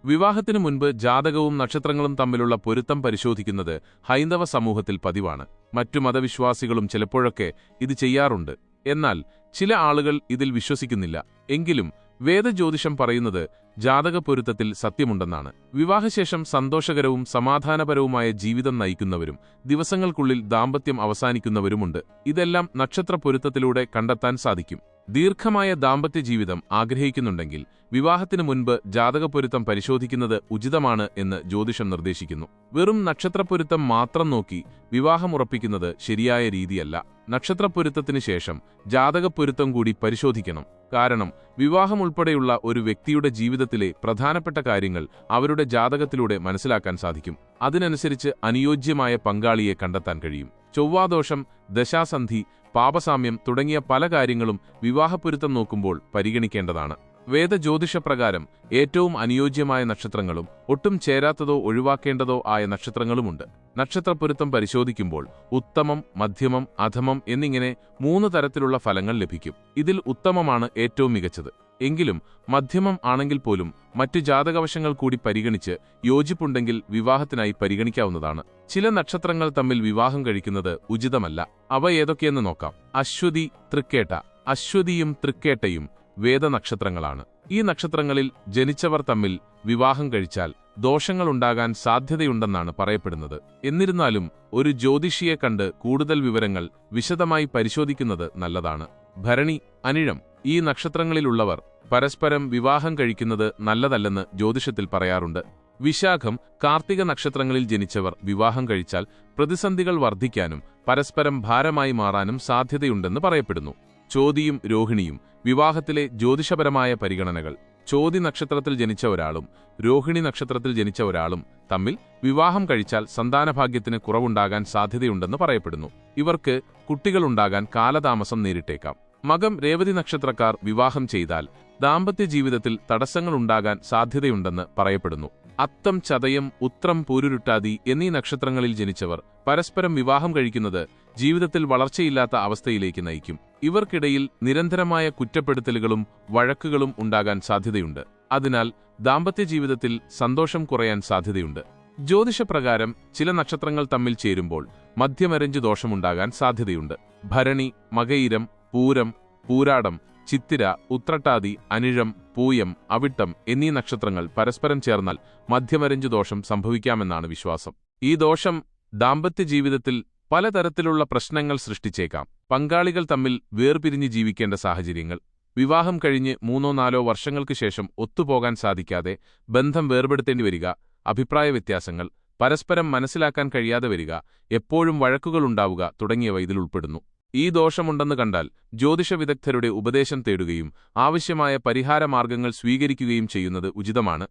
വിവാഹത്തിനു മുൻപ് ജാതകവും നക്ഷത്രങ്ങളും തമ്മിലുള്ള പൊരുത്തം പരിശോധിക്കുന്നത് ഹൈന്ദവ സമൂഹത്തിൽ പതിവാണ്. മറ്റു മതവിശ്വാസികളും ചിലപ്പോഴൊക്കെ ഇത് ചെയ്യാറുണ്ട്. എന്നാൽ ചില ആളുകൾ ഇതിൽ വിശ്വസിക്കുന്നില്ല. എങ്കിലും വേദജ്യോതിഷം പറയുന്നത് ജാതകപ്പൊരുത്തത്തിൽ സത്യമുണ്ടെന്നാണ്. വിവാഹശേഷം സന്തോഷകരവും സമാധാനപരവുമായ ജീവിതം നയിക്കുന്നവരും ദിവസങ്ങൾക്കുള്ളിൽ ദാമ്പത്യം അവസാനിക്കുന്നവരുമുണ്ട്. ഇതെല്ലാം നക്ഷത്രപ്പൊരുത്തത്തിലൂടെ കണ്ടെത്താൻ സാധിക്കും. ദീർഘമായ ദാമ്പത്യ ജീവിതം ആഗ്രഹിക്കുന്നുണ്ടെങ്കിൽ വിവാഹത്തിനു മുൻപ് ജാതകപ്പൊരുത്തം പരിശോധിക്കുന്നത് ഉചിതമാണ് എന്ന് ജ്യോതിഷം നിർദ്ദേശിക്കുന്നു. വെറും നക്ഷത്രപ്പൊരുത്തം മാത്രം നോക്കി വിവാഹമുറപ്പിക്കുന്നത് ശരിയായ രീതിയല്ല. നക്ഷത്രപ്പൊരുത്തത്തിനു ശേഷം ജാതകപ്പൊരുത്തം കൂടി പരിശോധിക്കണം. കാരണം വിവാഹമുൾപ്പെടെയുള്ള ഒരു വ്യക്തിയുടെ ജീവിതത്തിലെ പ്രധാനപ്പെട്ട കാര്യങ്ങൾ അവരുടെ ജാതകത്തിലൂടെ മനസ്സിലാക്കാൻ സാധിക്കും. അതിനനുസരിച്ച് അനുയോജ്യമായ പങ്കാളിയെ കണ്ടെത്താൻ കഴിയും. ചൊവ്വാദോഷം, ദശാസന്ധി, പാപസാമ്യം തുടങ്ങിയ പല കാര്യങ്ങളും വിവാഹപ്പൊരുത്തം നോക്കുമ്പോൾ പരിഗണിക്കേണ്ടതാണ്. വേദജ്യോതിഷപ്രകാരം ഏറ്റവും അനുയോജ്യമായ നക്ഷത്രങ്ങളും ഒട്ടും ചേരാത്തതോ ഒഴിവാക്കേണ്ടതോ ആയ നക്ഷത്രങ്ങളുമുണ്ട്. നക്ഷത്രപ്പൊരുത്തം പരിശോധിക്കുമ്പോൾ ഉത്തമം, മധ്യമം, അധമം എന്നിങ്ങനെ 3 തരത്തിലുള്ള ഫലങ്ങൾ ലഭിക്കും. ഇതിൽ ഉത്തമമാണ് ഏറ്റവും മികച്ചത്. എങ്കിലും മധ്യമം ആണെങ്കിൽ പോലും മറ്റു ജാതകവശങ്ങൾ കൂടി പരിഗണിച്ച് യോജിപ്പുണ്ടെങ്കിൽ വിവാഹത്തിനായി പരിഗണിക്കാവുന്നതാണ്. ചില നക്ഷത്രങ്ങൾ തമ്മിൽ വിവാഹം കഴിക്കുന്നത് ഉചിതമല്ല. അവ ഏതൊക്കെയെന്ന് നോക്കാം. അശ്വതി, തൃക്കേട്ട. അശ്വതിയും തൃക്കേട്ടയും വേദനക്ഷത്രങ്ങളാണ്. ഈ നക്ഷത്രങ്ങളിൽ ജനിച്ചവർ തമ്മിൽ വിവാഹം കഴിച്ചാൽ ദോഷങ്ങളുണ്ടാകാൻ സാധ്യതയുണ്ടെന്നാണ് പറയപ്പെടുന്നത്. എന്നിരുന്നാലും ഒരു ജ്യോതിഷിയെ കണ്ട് കൂടുതൽ വിവരങ്ങൾ വിശദമായി പരിശോധിക്കുന്നത് നല്ലതാണ്. ഭരണി, അനിഴം ഈ നക്ഷത്രങ്ങളിലുള്ളവർ പരസ്പരം വിവാഹം കഴിക്കുന്നത് നല്ലതല്ലെന്ന് ജ്യോതിഷത്തിൽ പറയാറുണ്ട്. വിശാഖം, കാർത്തിക നക്ഷത്രങ്ങളിൽ ജനിച്ചവർ വിവാഹം കഴിച്ചാൽ പ്രതിസന്ധികൾ വർദ്ധിക്കാനും പരസ്പരം ഭാരമായി മാറാനും സാധ്യതയുണ്ടെന്ന് പറയപ്പെടുന്നു. ചോതിയും രോഹിണിയും വിവാഹത്തിലെ ജ്യോതിഷപരമായ പരിഗണനകൾ. ചോതി നക്ഷത്രത്തിൽ ജനിച്ച ഒരാളും രോഹിണി നക്ഷത്രത്തിൽ ജനിച്ച ഒരാളും തമ്മിൽ വിവാഹം കഴിച്ചാൽ സന്താനഭാഗ്യത്തിന് കുറവുണ്ടാകാൻ സാധ്യതയുണ്ടെന്ന് പറയപ്പെടുന്നു. ഇവർക്ക് കുട്ടികളുണ്ടാകാൻ കാലതാമസം നേരിട്ടേക്കാം. മകം, രേവതി നക്ഷത്രക്കാർ വിവാഹം ചെയ്താൽ ദാമ്പത്യ ജീവിതത്തിൽ തടസ്സങ്ങളുണ്ടാകാൻ സാധ്യതയുണ്ടെന്ന് പറയപ്പെടുന്നു. അത്തം, ചതയം, ഉത്രം, പൂരുരുട്ടാതി എന്നീ നക്ഷത്രങ്ങളിൽ ജനിച്ചവർ പരസ്പരം വിവാഹം കഴിക്കുന്നത് ജീവിതത്തിൽ വളർച്ചയില്ലാത്ത അവസ്ഥയിലേക്ക് നയിക്കും. ഇവർക്കിടയിൽ നിരന്തരമായ കുറ്റപ്പെടുത്തലുകളും വഴക്കുകളും ഉണ്ടാകാൻ സാധ്യതയുണ്ട്. അതിനാൽ ദാമ്പത്യ ജീവിതത്തിൽ സന്തോഷം കുറയാൻ സാധ്യതയുണ്ട്. ജ്യോതിഷപ്രകാരം ചില നക്ഷത്രങ്ങൾ തമ്മിൽ ചേരുമ്പോൾ മധ്യമരഞ്ച് ദോഷമുണ്ടാകാൻ സാധ്യതയുണ്ട്. ഭരണി, മകയിരം, പൂരം, പൂരാടം, ചിത്തിര, ഉത്രട്ടാതി, അനിഴം, പൂയം, അവിട്ടം എന്നീ നക്ഷത്രങ്ങൾ പരസ്പരം ചേർന്നാൽ മധ്യമരഞ്ചു ദോഷം സംഭവിക്കാമെന്നാണ് വിശ്വാസം. ഈ ദോഷം ദാമ്പത്യ ജീവിതത്തിൽ പലതരത്തിലുള്ള പ്രശ്നങ്ങൾ സൃഷ്ടിച്ചേക്കാം. പങ്കാളികൾ തമ്മിൽ വേർപിരിഞ്ഞ് ജീവിക്കേണ്ട സാഹചര്യങ്ങൾ, വിവാഹം കഴിഞ്ഞ് 3-4 വർഷങ്ങൾക്ക് ശേഷം ഒത്തുപോകാൻ സാധിക്കാതെ ബന്ധം വേർപെടുത്തേണ്ടി വരിക, അഭിപ്രായ വ്യത്യാസങ്ങൾ, പരസ്പരം മനസ്സിലാക്കാൻ കഴിയാതെ വരിക, എപ്പോഴും വഴക്കുകളുണ്ടാവുക തുടങ്ങിയവ ഇതിൽ ഉൾപ്പെടുന്നു. ഈ ദോഷമുണ്ടെന്ന് കണ്ടാൽ ജ്യോതിഷ വിദഗ്ധരുടെ ഉപദേശം തേടുകയും ആവശ്യമായ പരിഹാരമാർഗങ്ങൾ സ്വീകരിക്കുകയും ചെയ്യുന്നത് ഉചിതമാണ്.